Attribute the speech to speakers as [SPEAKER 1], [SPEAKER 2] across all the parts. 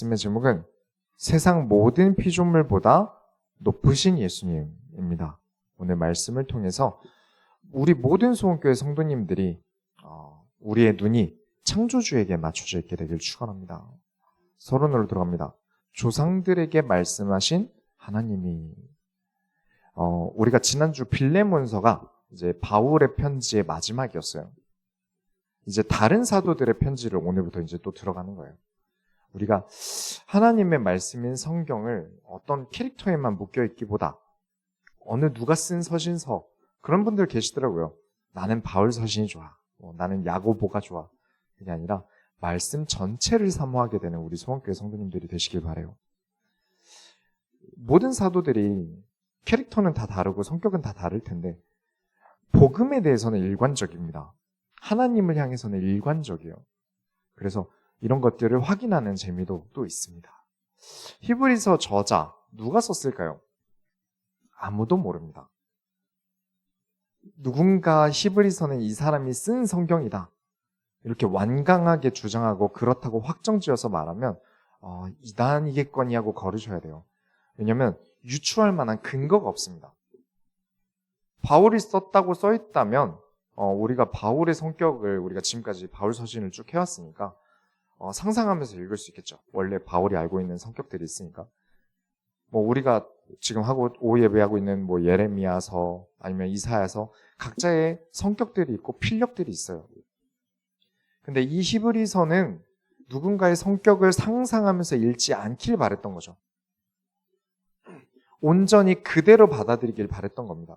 [SPEAKER 1] 말씀의 제목은 세상 모든 피조물보다 높으신 예수님입니다. 오늘 말씀을 통해서 우리 모든 소원교회 성도님들이 우리의 눈이 창조주에게 맞춰져 있게 되길 축원합니다. 서론으로 들어갑니다. 조상들에게 말씀하신 하나님이 우리가 지난주 빌레몬서가 이제 바울의 편지의 마지막이었어요. 이제 다른 사도들의 편지를 오늘부터 이제 또 들어가는 거예요. 우리가 하나님의 말씀인 성경을 어떤 캐릭터에만 묶여 있기보다 어느 누가 쓴 서신서 그런 분들 계시더라고요. 나는 바울 서신이 좋아. 나는 야고보가 좋아. 그게 아니라 말씀 전체를 사모하게 되는 우리 소원교회 성도님들이 되시길 바라요. 모든 사도들이 캐릭터는 다 다르고 성격은 다 다를 텐데 복음에 대해서는 일관적입니다. 하나님을 향해서는 일관적이에요. 그래서 이런 것들을 확인하는 재미도 또 있습니다. 히브리서 저자 누가 썼을까요? 아무도 모릅니다. 누군가 히브리서는 이 사람이 쓴 성경이다 이렇게 완강하게 주장하고 그렇다고 확정지어서 말하면 이단이겠거니 하고 거르셔야 돼요. 왜냐하면 유추할 만한 근거가 없습니다. 바울이 썼다고 써있다면 우리가 바울의 성격을 우리가 지금까지 바울 서신을 쭉 해왔으니까 상상하면서 읽을 수 있겠죠. 원래 바울이 알고 있는 성격들이 있으니까. 우리가 지금 예배하고 있는 예레미야서 아니면 이사야서 각자의 성격들이 있고 필력들이 있어요. 근데 이 히브리서는 누군가의 성격을 상상하면서 읽지 않길 바랬던 거죠. 온전히 그대로 받아들이길 바랬던 겁니다.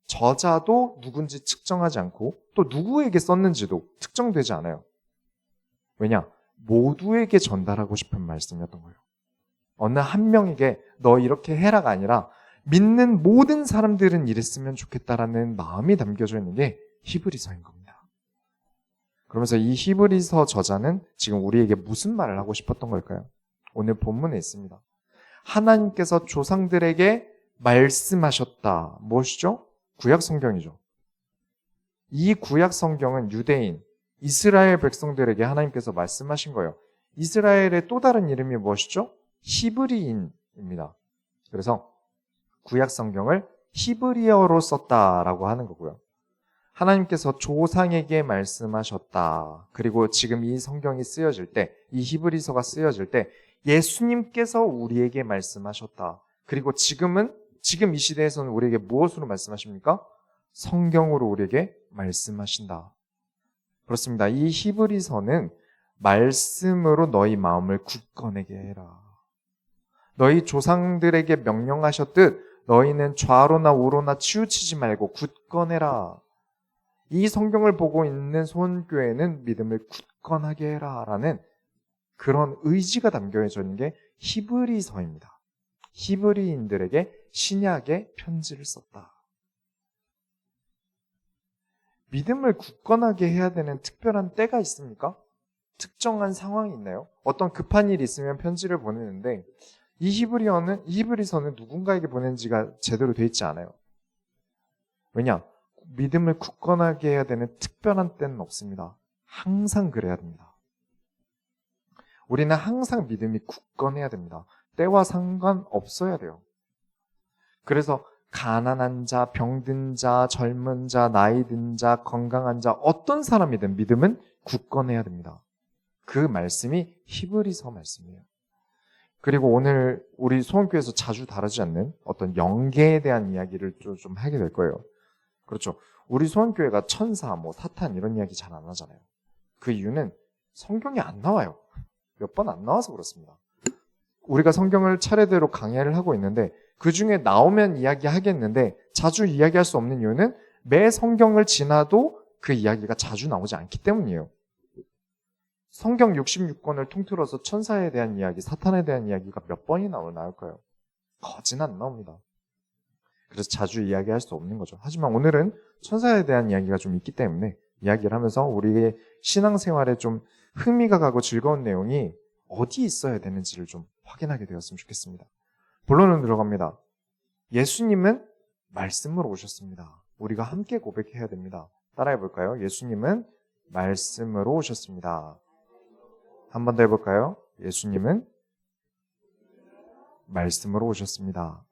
[SPEAKER 1] 저자도 누군지 측정하지 않고 또 누구에게 썼는지도 특정되지 않아요. 왜냐? 모두에게 전달하고 싶은 말씀이었던 거예요. 어느 한 명에게 너 이렇게 해라가 아니라 믿는 모든 사람들은 이랬으면 좋겠다라는 마음이 담겨져 있는 게 히브리서인 겁니다. 그러면서 이 히브리서 저자는 지금 우리에게 무슨 말을 하고 싶었던 걸까요? 오늘 본문에 있습니다. 하나님께서 조상들에게 말씀하셨다. 무엇이죠? 구약 성경이죠. 이 구약 성경은 유대인, 이스라엘 백성들에게 하나님께서 말씀하신 거예요. 이스라엘의 또 다른 이름이 무엇이죠? 히브리인입니다. 그래서 구약 성경을 히브리어로 썼다라고 하는 거고요. 하나님께서 조상에게 말씀하셨다. 그리고 지금 이 성경이 쓰여질 때, 이 히브리서가 쓰여질 때 예수님께서 우리에게 말씀하셨다. 그리고 지금 이 시대에서는 우리에게 무엇으로 말씀하십니까? 성경으로 우리에게 말씀하신다. 그렇습니다. 이 히브리서는 말씀으로 너희 마음을 굳건하게 해라. 너희 조상들에게 명령하셨듯 너희는 좌로나 우로나 치우치지 말고 굳건해라. 이 성경을 보고 있는 소원교회는 믿음을 굳건하게 해라 라는 그런 의지가 담겨져 있는 게 히브리서입니다. 히브리인들에게 신약의 편지를 썼다. 믿음을 굳건하게 해야 되는 특별한 때가 있습니까? 특정한 상황이 있나요? 어떤 급한 일이 있으면 편지를 보내는데 이 히브리서는 누군가에게 보낸지가 제대로 돼 있지 않아요. 왜냐? 믿음을 굳건하게 해야 되는 특별한 때는 없습니다. 항상 그래야 됩니다. 우리는 항상 믿음이 굳건해야 됩니다. 때와 상관없어야 돼요. 그래서 가난한 자, 병든 자, 젊은 자, 나이 든 자, 건강한 자, 어떤 사람이든 믿음은 굳건해야 됩니다. 그 말씀이 히브리서 말씀이에요. 그리고 오늘 우리 소원교회에서 자주 다루지 않는 어떤 영계에 대한 이야기를 좀 하게 될 거예요. 그렇죠. 우리 소원교회가 천사, 사탄 이런 이야기 잘 안 하잖아요. 그 이유는 성경이 안 나와요. 몇 번 안 나와서 그렇습니다. 우리가 성경을 차례대로 강해를 하고 있는데 그 중에 나오면 이야기하겠는데 자주 이야기할 수 없는 이유는 매 성경을 지나도 그 이야기가 자주 나오지 않기 때문이에요. 성경 66권을 통틀어서 천사에 대한 이야기, 사탄에 대한 이야기가 몇 번이나 나올까요? 거진 안 나옵니다. 그래서 자주 이야기할 수 없는 거죠. 하지만 오늘은 천사에 대한 이야기가 좀 있기 때문에 이야기를 하면서 우리의 신앙생활에 좀 흥미가 가고 즐거운 내용이 어디 있어야 되는지를 좀 확인하게 되었으면 좋겠습니다. 본론으로 들어갑니다. 예수님은 말씀으로 오셨습니다. 우리가 함께 고백해야 됩니다. 따라해 볼까요? 예수님은 말씀으로 오셨습니다. 한 번 더 해볼까요? 예수님은 말씀으로 오셨습니다.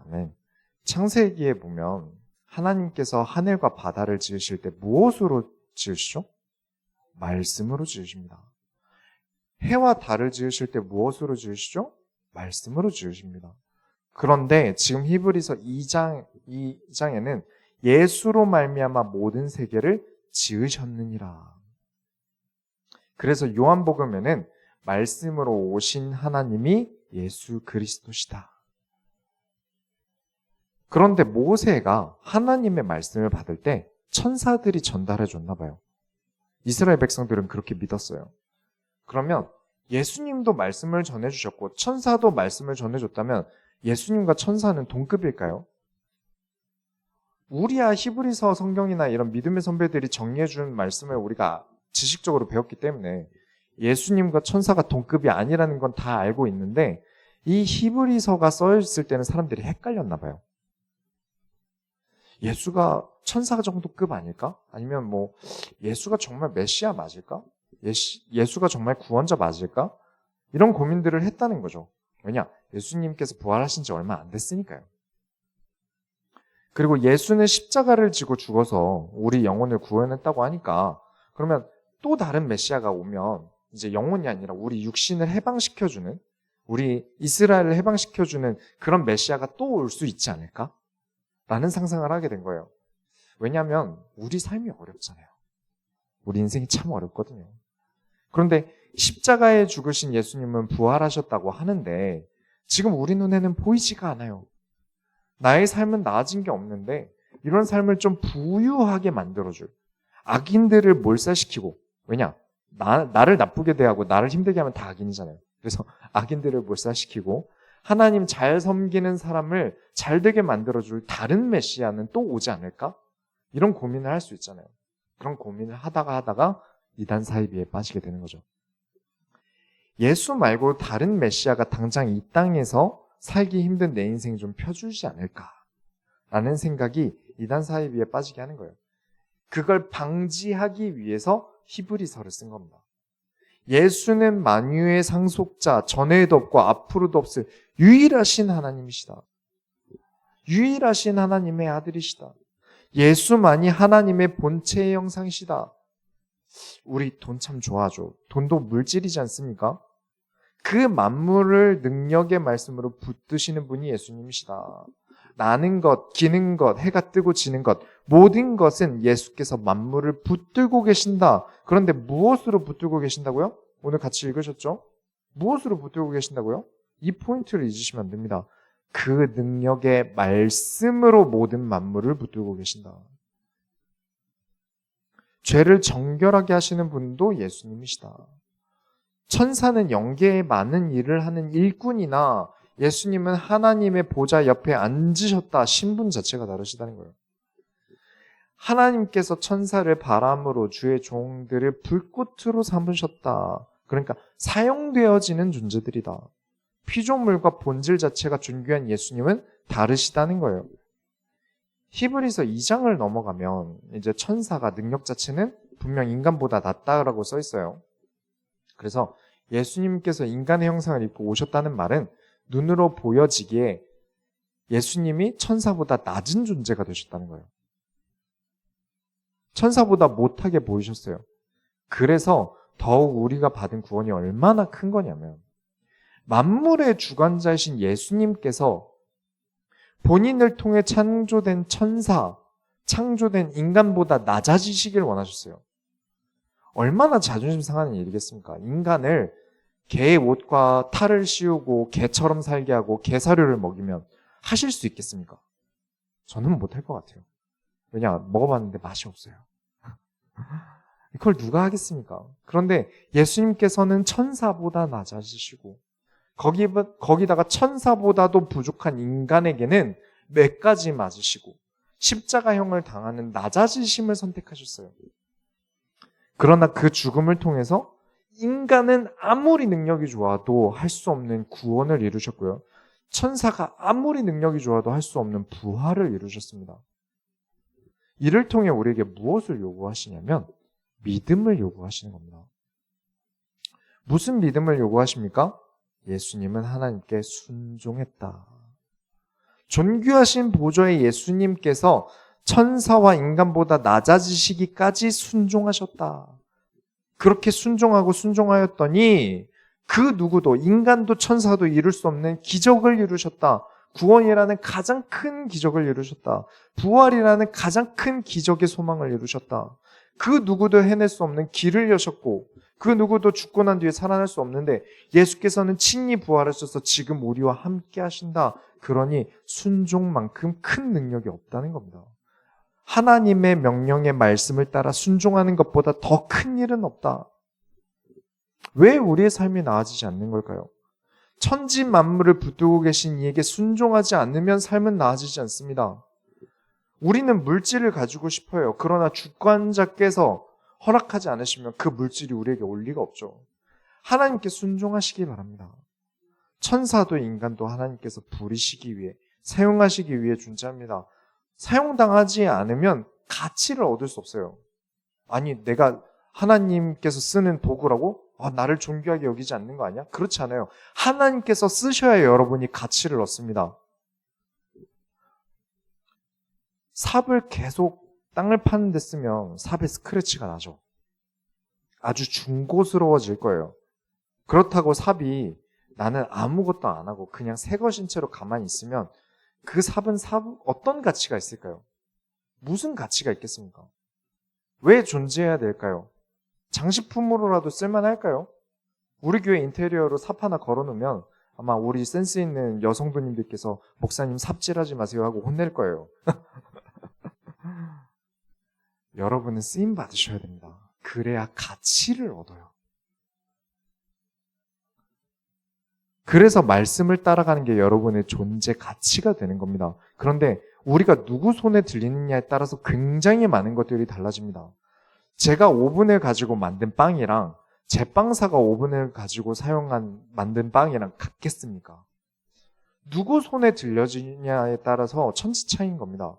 [SPEAKER 1] 아멘. 창세기에 보면 하나님께서 하늘과 바다를 지으실 때 무엇으로 지으시죠? 말씀으로 지으십니다. 해와 달을 지으실 때 무엇으로 지으시죠? 말씀으로 지으십니다. 그런데 지금 히브리서 2장에는 예수로 말미암아 모든 세계를 지으셨느니라. 그래서 요한복음에는 말씀으로 오신 하나님이 예수 그리스도시다. 그런데 모세가 하나님의 말씀을 받을 때 천사들이 전달해 줬나 봐요. 이스라엘 백성들은 그렇게 믿었어요. 그러면 예수님도 말씀을 전해주셨고 천사도 말씀을 전해줬다면 예수님과 천사는 동급일까요? 우리야 히브리서 성경이나 이런 믿음의 선배들이 정리해준 말씀을 우리가 지식적으로 배웠기 때문에 예수님과 천사가 동급이 아니라는 건 다 알고 있는데 이 히브리서가 써있을 때는 사람들이 헷갈렸나 봐요. 예수가 천사 정도급 아닐까? 아니면 예수가 정말 메시아 맞을까? 예수가 정말 구원자 맞을까? 이런 고민들을 했다는 거죠. 왜냐? 예수님께서 부활하신 지 얼마 안 됐으니까요. 그리고 예수는 십자가를 지고 죽어서 우리 영혼을 구원했다고 하니까 그러면 또 다른 메시아가 오면 이제 영혼이 아니라 우리 육신을 해방시켜주는, 우리 이스라엘을 해방시켜주는 그런 메시아가 또 올 수 있지 않을까? 라는 상상을 하게 된 거예요. 왜냐하면 우리 삶이 어렵잖아요. 우리 인생이 참 어렵거든요. 그런데 십자가에 죽으신 예수님은 부활하셨다고 하는데 지금 우리 눈에는 보이지가 않아요. 나의 삶은 나아진 게 없는데 이런 삶을 좀 부유하게 만들어줄, 악인들을 몰살시키고, 왜냐? 나를 나쁘게 대하고 나를 힘들게 하면 다 악인이잖아요. 그래서 악인들을 몰살시키고 하나님 잘 섬기는 사람을 잘 되게 만들어줄 다른 메시아는 또 오지 않을까? 이런 고민을 할 수 있잖아요. 그런 고민을 하다가 이단 사이비에 빠지게 되는 거죠. 예수 말고 다른 메시아가 당장 이 땅에서 살기 힘든 내 인생 좀 펴주지 않을까라는 생각이 이단 사이비에 빠지게 하는 거예요. 그걸 방지하기 위해서 히브리서를 쓴 겁니다. 예수는 만유의 상속자, 전에도 없고 앞으로도 없을 유일하신 하나님이시다. 유일하신 하나님의 아들이시다. 예수만이 하나님의 본체의 형상이시다. 우리 돈 참 좋아하죠. 돈도 물질이지 않습니까? 그 만물을 능력의 말씀으로 붙드시는 분이 예수님이시다. 나는 것, 기는 것, 해가 뜨고 지는 것, 모든 것은 예수께서 만물을 붙들고 계신다. 그런데 무엇으로 붙들고 계신다고요? 오늘 같이 읽으셨죠? 무엇으로 붙들고 계신다고요? 이 포인트를 잊으시면 안 됩니다. 그 능력의 말씀으로 모든 만물을 붙들고 계신다. 죄를 정결하게 하시는 분도 예수님이시다. 천사는 영계에 많은 일을 하는 일꾼이나 예수님은 하나님의 보좌 옆에 앉으셨다. 신분 자체가 다르시다는 거예요. 하나님께서 천사를 바람으로 주의 종들을 불꽃으로 삼으셨다. 그러니까 사용되어지는 존재들이다. 피조물과 본질 자체가 존귀한 예수님은 다르시다는 거예요. 히브리서 2장을 넘어가면 이제 천사가 능력 자체는 분명 인간보다 낫다라고 써 있어요. 그래서 예수님께서 인간의 형상을 입고 오셨다는 말은 눈으로 보여지기에 예수님이 천사보다 낮은 존재가 되셨다는 거예요. 천사보다 못하게 보이셨어요. 그래서 더욱 우리가 받은 구원이 얼마나 큰 거냐면 만물의 주관자이신 예수님께서 본인을 통해 창조된 천사, 창조된 인간보다 낮아지시길 원하셨어요. 얼마나 자존심 상하는 일이겠습니까? 인간을 개의 옷과 탈을 씌우고 개처럼 살게 하고 개 사료를 먹이면 하실 수 있겠습니까? 저는 못할 것 같아요. 왜냐? 먹어봤는데 맛이 없어요. 그걸 누가 하겠습니까? 그런데 예수님께서는 천사보다 낮아지시고 거기다가 천사보다도 부족한 인간에게는 몇 가지 맞으시고 십자가형을 당하는 낮아지심을 선택하셨어요. 그러나 그 죽음을 통해서 인간은 아무리 능력이 좋아도 할 수 없는 구원을 이루셨고요. 천사가 아무리 능력이 좋아도 할 수 없는 부활을 이루셨습니다. 이를 통해 우리에게 무엇을 요구하시냐면 믿음을 요구하시는 겁니다. 무슨 믿음을 요구하십니까? 예수님은 하나님께 순종했다. 존귀하신 보좌의 예수님께서 천사와 인간보다 낮아지시기까지 순종하셨다. 그렇게 순종하고 순종하였더니 그 누구도, 인간도 천사도 이룰 수 없는 기적을 이루셨다. 구원이라는 가장 큰 기적을 이루셨다. 부활이라는 가장 큰 기적의 소망을 이루셨다. 그 누구도 해낼 수 없는 길을 여셨고, 그 누구도 죽고 난 뒤에 살아날 수 없는데 예수께서는 친히 부활하셔서 지금 우리와 함께 하신다. 그러니 순종만큼 큰 능력이 없다는 겁니다. 하나님의 명령의 말씀을 따라 순종하는 것보다 더 큰 일은 없다. 왜 우리의 삶이 나아지지 않는 걸까요? 천지 만물을 붙들고 계신 이에게 순종하지 않으면 삶은 나아지지 않습니다. 우리는 물질을 가지고 싶어요. 그러나 주권자께서 허락하지 않으시면 그 물질이 우리에게 올 리가 없죠. 하나님께 순종하시기 바랍니다. 천사도 인간도 하나님께서 부리시기 위해, 사용하시기 위해 존재합니다. 사용당하지 않으면 가치를 얻을 수 없어요. 아니, 내가 하나님께서 쓰는 도구라고? 나를 존귀하게 여기지 않는 거 아니야? 그렇지 않아요. 하나님께서 쓰셔야 여러분이 가치를 얻습니다. 삽을 계속 땅을 파는 데 쓰면 삽에 스크래치가 나죠. 아주 중고스러워질 거예요. 그렇다고 삽이 나는 아무것도 안 하고 그냥 새 것인 채로 가만히 있으면 그 삽은 어떤 가치가 있을까요? 무슨 가치가 있겠습니까? 왜 존재해야 될까요? 장식품으로라도 쓸만할까요? 우리 교회 인테리어로 삽 하나 걸어놓으면 아마 우리 센스 있는 여성분님들께서 목사님 삽질하지 마세요 하고 혼낼 거예요. 여러분은 쓰임 받으셔야 됩니다. 그래야 가치를 얻어요. 그래서 말씀을 따라가는 게 여러분의 존재 가치가 되는 겁니다. 그런데 우리가 누구 손에 들리느냐에 따라서 굉장히 많은 것들이 달라집니다. 제가 오븐을 가지고 만든 빵이랑 제빵사가 오븐을 가지고 만든 빵이랑 같겠습니까? 누구 손에 들려지냐에 따라서 천지 차이인 겁니다.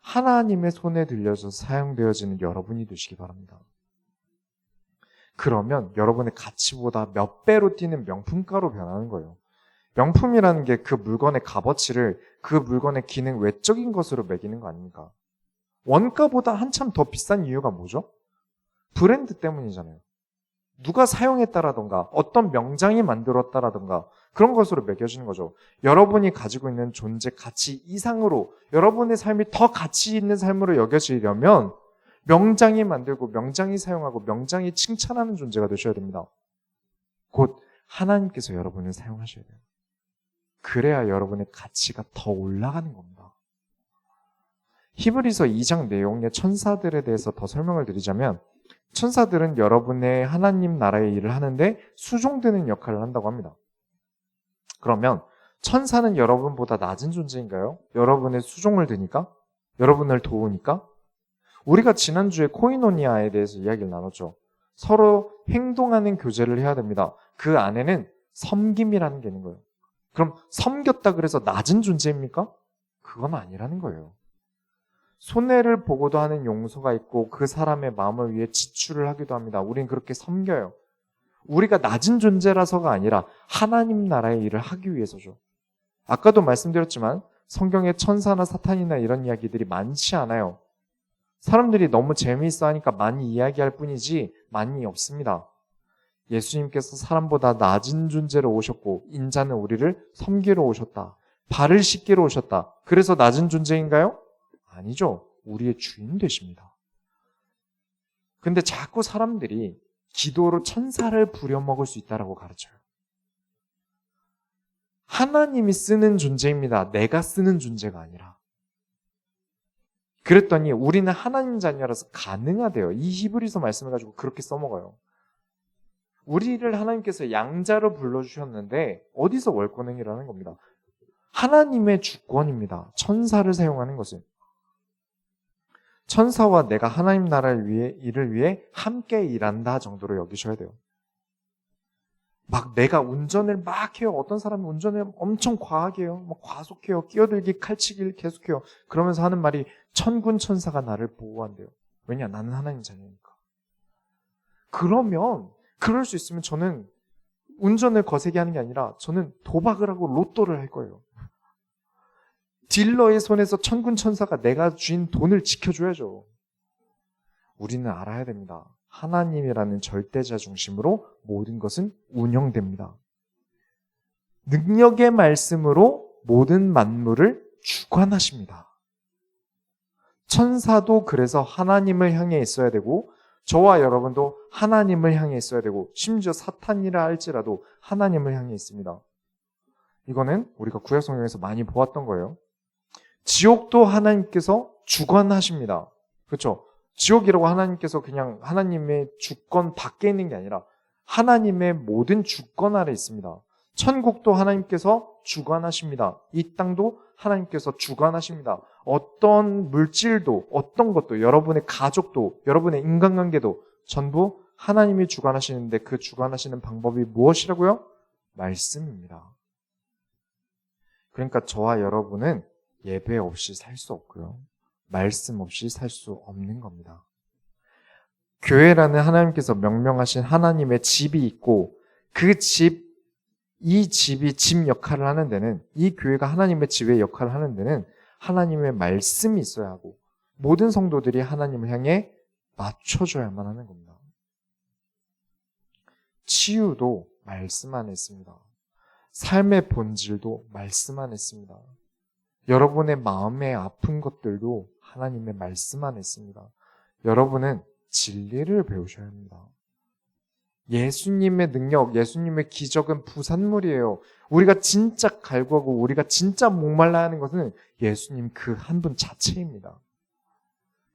[SPEAKER 1] 하나님의 손에 들려서 사용되어지는 여러분이 되시기 바랍니다. 그러면 여러분의 가치보다 몇 배로 뛰는 명품가로 변하는 거예요. 명품이라는 게 그 물건의 값어치를 그 물건의 기능 외적인 것으로 매기는 거 아닙니까? 원가보다 한참 더 비싼 이유가 뭐죠? 브랜드 때문이잖아요. 누가 사용했다라던가 어떤 명장이 만들었다라던가 그런 것으로 매겨지는 거죠. 여러분이 가지고 있는 존재 가치 이상으로 여러분의 삶이 더 가치 있는 삶으로 여겨지려면 명장이 만들고 명장이 사용하고 명장이 칭찬하는 존재가 되셔야 됩니다. 곧 하나님께서 여러분을 사용하셔야 돼요. 그래야 여러분의 가치가 더 올라가는 겁니다. 히브리서 2장 내용의 천사들에 대해서 더 설명을 드리자면 천사들은 여러분의 하나님 나라의 일을 하는데 수종되는 역할을 한다고 합니다. 그러면 천사는 여러분보다 낮은 존재인가요? 여러분의 수종을 드니까? 여러분을 도우니까? 우리가 지난주에 코이노니아에 대해서 이야기를 나눴죠. 서로 행동하는 교제를 해야 됩니다. 그 안에는 섬김이라는 게 있는 거예요. 그럼 섬겼다 그래서 낮은 존재입니까? 그건 아니라는 거예요. 손해를 보고도 하는 용서가 있고 그 사람의 마음을 위해 지출을 하기도 합니다. 우린 그렇게 섬겨요. 우리가 낮은 존재라서가 아니라 하나님 나라의 일을 하기 위해서죠. 아까도 말씀드렸지만 성경에 천사나 사탄이나 이런 이야기들이 많지 않아요. 사람들이 너무 재미있어 하니까 많이 이야기할 뿐이지 많이 없습니다. 예수님께서 사람보다 낮은 존재로 오셨고 인자는 우리를 섬기러 오셨다. 발을 씻기러 오셨다. 그래서 낮은 존재인가요? 아니죠. 우리의 주인 되십니다. 근데 자꾸 사람들이 기도로 천사를 부려먹을 수 있다고 가르쳐요. 하나님이 쓰는 존재입니다. 내가 쓰는 존재가 아니라. 그랬더니 우리는 하나님 자녀라서 가능하대요. 이 히브리서 말씀을 가지고 그렇게 써먹어요. 우리를 하나님께서 양자로 불러주셨는데 어디서 월권행이라는 겁니다. 하나님의 주권입니다. 천사를 사용하는 것은. 천사와 내가 하나님 나라를 위해 일을 위해 함께 일한다 정도로 여기셔야 돼요. 막 내가 운전을 막 해요. 어떤 사람이 운전을 엄청 과하게 해요. 막 과속해요. 끼어들기, 칼치기를 계속해요. 그러면서 하는 말이 천군 천사가 나를 보호한대요. 왜냐? 나는 하나님 자녀니까. 그러면 그럴 수 있으면 저는 운전을 거세게 하는 게 아니라 저는 도박을 하고 로또를 할 거예요. 딜러의 손에서 천군천사가 내가 쥔 돈을 지켜줘야죠. 우리는 알아야 됩니다. 하나님이라는 절대자 중심으로 모든 것은 운영됩니다. 능력의 말씀으로 모든 만물을 주관하십니다. 천사도 그래서 하나님을 향해 있어야 되고 저와 여러분도 하나님을 향해 있어야 되고 심지어 사탄이라 할지라도 하나님을 향해 있습니다. 이거는 우리가 구약 성경에서 많이 보았던 거예요. 지옥도 하나님께서 주관하십니다. 그렇죠? 지옥이라고 하나님께서 그냥 하나님의 주권 밖에 있는 게 아니라 하나님의 모든 주권 아래 있습니다. 천국도 하나님께서 주관하십니다. 이 땅도 하나님께서 주관하십니다. 어떤 물질도 어떤 것도 여러분의 가족도 여러분의 인간관계도 전부 하나님이 주관하시는데 그 주관하시는 방법이 무엇이라고요? 말씀입니다. 그러니까 저와 여러분은 예배 없이 살 수 없고요. 말씀 없이 살 수 없는 겁니다. 교회라는 하나님께서 명명하신 하나님의 집이 있고 이 집이 집 역할을 하는 데는 이 교회가 하나님의 집의 역할을 하는 데는 하나님의 말씀이 있어야 하고 모든 성도들이 하나님을 향해 맞춰줘야만 하는 겁니다. 치유도 말씀 안에 있습니다. 삶의 본질도 말씀 안에 있습니다. 여러분의 마음에 아픈 것들도 하나님의 말씀 안에 있습니다. 여러분은 진리를 배우셔야 합니다. 예수님의 능력, 예수님의 기적은 부산물이에요. 우리가 진짜 갈구하고 우리가 진짜 목말라 하는 것은 예수님 그 한 분 자체입니다.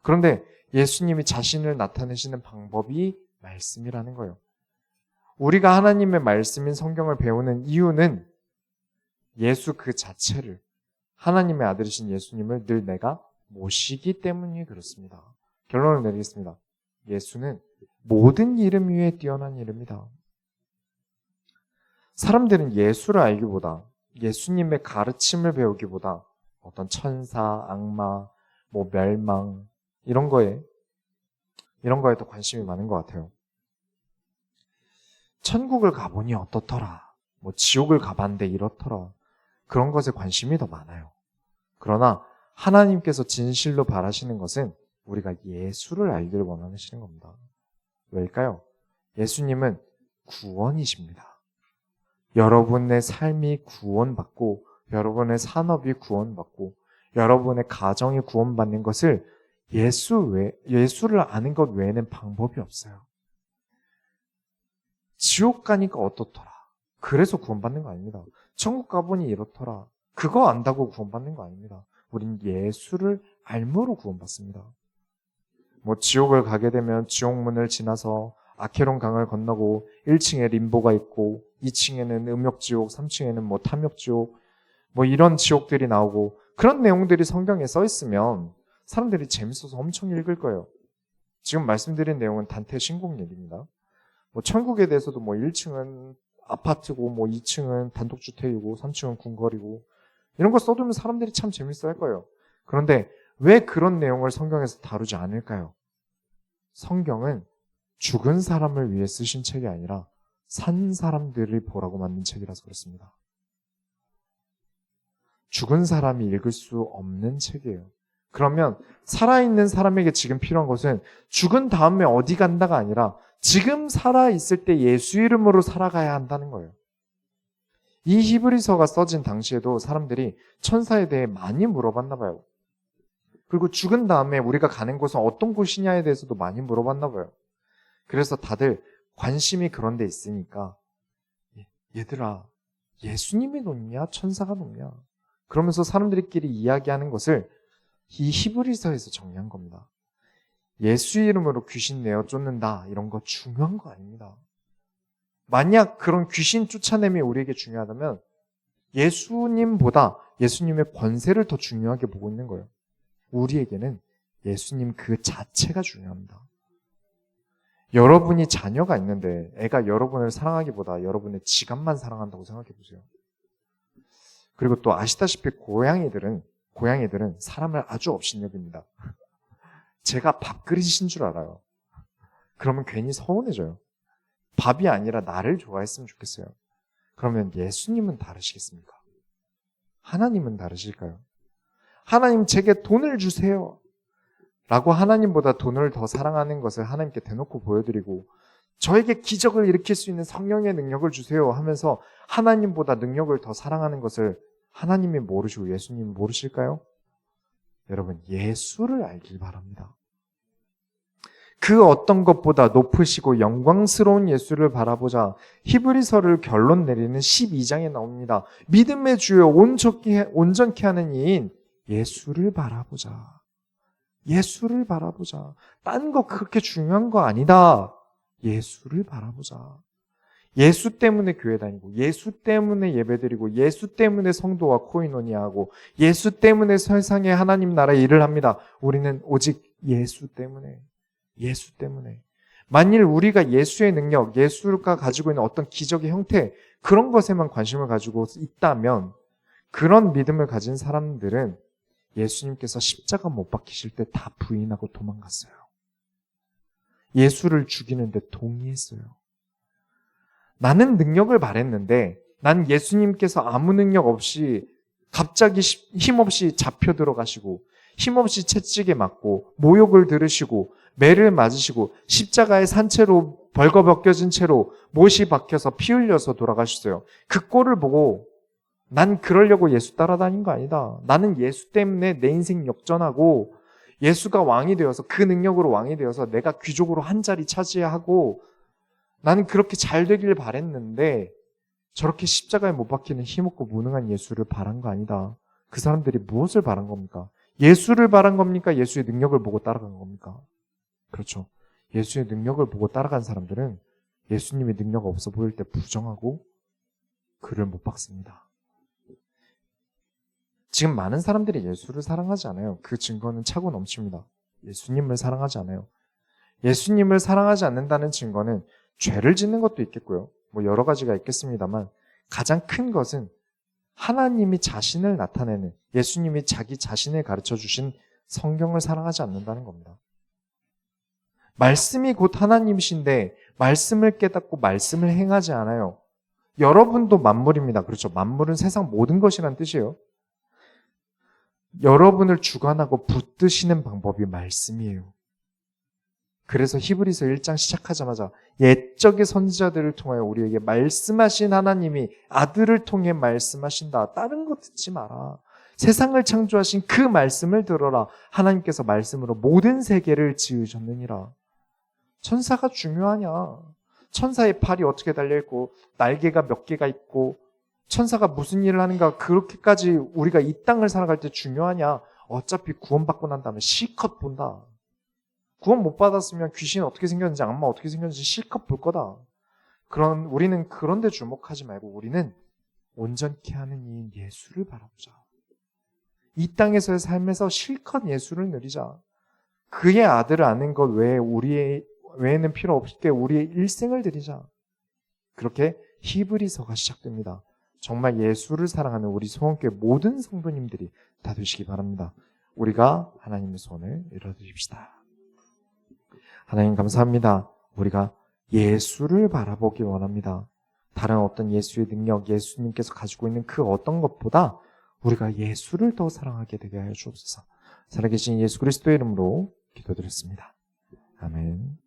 [SPEAKER 1] 그런데 예수님이 자신을 나타내시는 방법이 말씀이라는 거예요. 우리가 하나님의 말씀인 성경을 배우는 이유는 예수 그 자체를, 하나님의 아들이신 예수님을 늘 내가 모시기 때문이 그렇습니다. 결론을 내리겠습니다. 예수는 모든 이름 위에 뛰어난 이름이다. 사람들은 예수를 알기보다 예수님의 가르침을 배우기보다 어떤 천사, 악마, 멸망 이런 거에 더 관심이 많은 것 같아요. 천국을 가보니 어떻더라, 지옥을 가봤는데 이렇더라, 그런 것에 관심이 더 많아요. 그러나 하나님께서 진실로 바라시는 것은 우리가 예수를 알기를 원하시는 겁니다. 왜일까요? 예수님은 구원이십니다. 여러분의 삶이 구원받고 여러분의 산업이 구원받고 여러분의 가정이 구원받는 것을 예수를 아는 것 외에는 방법이 없어요. 지옥 가니까 어떻더라, 그래서 구원받는 거 아닙니다. 천국 가보니 이렇더라, 그거 안다고 구원받는 거 아닙니다. 우린 예수를 알므로 구원받습니다. 지옥을 가게 되면 지옥문을 지나서 아케론 강을 건너고 1층에 림보가 있고 2층에는 음욕지옥, 3층에는 탐욕지옥, 이런 지옥들이 나오고 그런 내용들이 성경에 써 있으면 사람들이 재밌어서 엄청 읽을 거예요. 지금 말씀드린 내용은 단테 신곡 얘기입니다. 천국에 대해서도 1층은 아파트고 2층은 단독주택이고 3층은 궁궐이고 이런 거 써두면 사람들이 참 재밌어 할 거예요. 그런데 왜 그런 내용을 성경에서 다루지 않을까요? 성경은 죽은 사람을 위해 쓰신 책이 아니라 산 사람들을 보라고 만든 책이라서 그렇습니다. 죽은 사람이 읽을 수 없는 책이에요. 그러면 살아있는 사람에게 지금 필요한 것은 죽은 다음에 어디 간다가 아니라 지금 살아있을 때 예수 이름으로 살아가야 한다는 거예요. 이 히브리서가 써진 당시에도 사람들이 천사에 대해 많이 물어봤나 봐요. 그리고 죽은 다음에 우리가 가는 곳은 어떤 곳이냐에 대해서도 많이 물어봤나 봐요. 그래서 다들 관심이 그런 데 있으니까 얘들아, 예수님이 높냐 천사가 높냐, 그러면서 사람들끼리 이야기하는 것을 이 히브리서에서 정리한 겁니다. 예수 이름으로 귀신 내어 쫓는다, 이런 거 중요한 거 아닙니다. 만약 그런 귀신 쫓아냄이 우리에게 중요하다면 예수님보다 예수님의 권세를 더 중요하게 보고 있는 거예요. 우리에게는 예수님 그 자체가 중요합니다. 여러분이 자녀가 있는데 애가 여러분을 사랑하기보다 여러분의 지갑만 사랑한다고 생각해 보세요. 그리고 또 아시다시피 고양이들은 사람을 아주 업신여깁니다. 제가 밥그릇인 줄 알아요. 그러면 괜히 서운해져요. 밥이 아니라 나를 좋아했으면 좋겠어요. 그러면 예수님은 다르시겠습니까? 하나님은 다르실까요? 하나님 제게 돈을 주세요 라고 하나님보다 돈을 더 사랑하는 것을 하나님께 대놓고 보여드리고, 저에게 기적을 일으킬 수 있는 성령의 능력을 주세요 하면서 하나님보다 능력을 더 사랑하는 것을 하나님이 모르시고 예수님이 모르실까요? 여러분, 예수를 알길 바랍니다. 그 어떤 것보다 높으시고 영광스러운 예수를 바라보자. 히브리서를 결론 내리는 12장에 나옵니다. 믿음의 주요 온전케 하는 이인 예수를 바라보자. 예수를 바라보자. 딴 거 그렇게 중요한 거 아니다. 예수를 바라보자. 예수 때문에 교회 다니고, 예수 때문에 예배드리고, 예수 때문에 성도와 코이노니아하고, 예수 때문에 세상에 하나님 나라의 일을 합니다. 우리는 오직 예수 때문에. 예수 때문에. 만일 우리가 예수의 능력, 예수가 가지고 있는 어떤 기적의 형태, 그런 것에만 관심을 가지고 있다면, 그런 믿음을 가진 사람들은 예수님께서 십자가 못 박히실 때 다 부인하고 도망갔어요. 예수를 죽이는데 동의했어요. 나는 능력을 바랬는데, 난 예수님께서 아무 능력 없이 갑자기 힘없이 잡혀 들어가시고, 힘없이 채찍에 맞고, 모욕을 들으시고, 매를 맞으시고, 십자가에 산채로 벌거벗겨진 채로 못이 박혀서 피 흘려서 돌아가셨어요. 그 꼴을 보고 난 그러려고 예수 따라다닌 거 아니다. 나는 예수 때문에 내 인생 역전하고 예수가 왕이 되어서, 그 능력으로 왕이 되어서 내가 귀족으로 한 자리 차지하고, 나는 그렇게 잘 되길 바랬는데 저렇게 십자가에 못 박히는 힘없고 무능한 예수를 바란 거 아니다. 그 사람들이 무엇을 바란 겁니까? 예수를 바란 겁니까? 예수의 능력을 보고 따라간 겁니까? 그렇죠. 예수의 능력을 보고 따라간 사람들은 예수님의 능력 없어 보일 때 부정하고 그를 못 박습니다. 지금 많은 사람들이 예수를 사랑하지 않아요. 그 증거는 차고 넘칩니다. 예수님을 사랑하지 않아요. 예수님을 사랑하지 않는다는 증거는 죄를 짓는 것도 있겠고요. 여러 가지가 있겠습니다만, 가장 큰 것은 하나님이 자신을 나타내는, 예수님이 자기 자신을 가르쳐 주신 성경을 사랑하지 않는다는 겁니다. 말씀이 곧 하나님이신데 말씀을 깨닫고 말씀을 행하지 않아요. 여러분도 만물입니다. 그렇죠. 만물은 세상 모든 것이란 뜻이에요. 여러분을 주관하고 붙드시는 방법이 말씀이에요. 그래서 히브리서 1장 시작하자마자 옛적의 선지자들을 통하여 우리에게 말씀하신 하나님이 아들을 통해 말씀하신다. 다른 거 듣지 마라. 세상을 창조하신 그 말씀을 들어라. 하나님께서 말씀으로 모든 세계를 지으셨느니라. 천사가 중요하냐? 천사의 팔이 어떻게 달려있고 날개가 몇 개가 있고 천사가 무슨 일을 하는가, 그렇게까지 우리가 이 땅을 살아갈 때 중요하냐? 어차피 구원받고 난 다음에 실컷 본다. 구원 못 받았으면 귀신 어떻게 생겼는지, 악마 어떻게 생겼는지 실컷 볼 거다. 우리는 그런 데 주목하지 말고 우리는 온전케 하는 이인 예수를 바라보자. 이 땅에서의 삶에서 실컷 예수를 누리자. 그의 아들을 아는 것 외에는 필요 없게 우리의 일생을 드리자. 그렇게 히브리서가 시작됩니다. 정말 예수를 사랑하는 우리 소원교회 모든 성도님들이 다 되시기 바랍니다. 우리가 하나님의 손을 밀어드립시다. 하나님 감사합니다. 우리가 예수를 바라보기 원합니다. 다른 어떤 예수의 능력, 예수님께서 가지고 있는 그 어떤 것보다 우리가 예수를 더 사랑하게 되게 하여 주옵소서. 살아계신 예수 그리스도의 이름으로 기도드렸습니다. 아멘.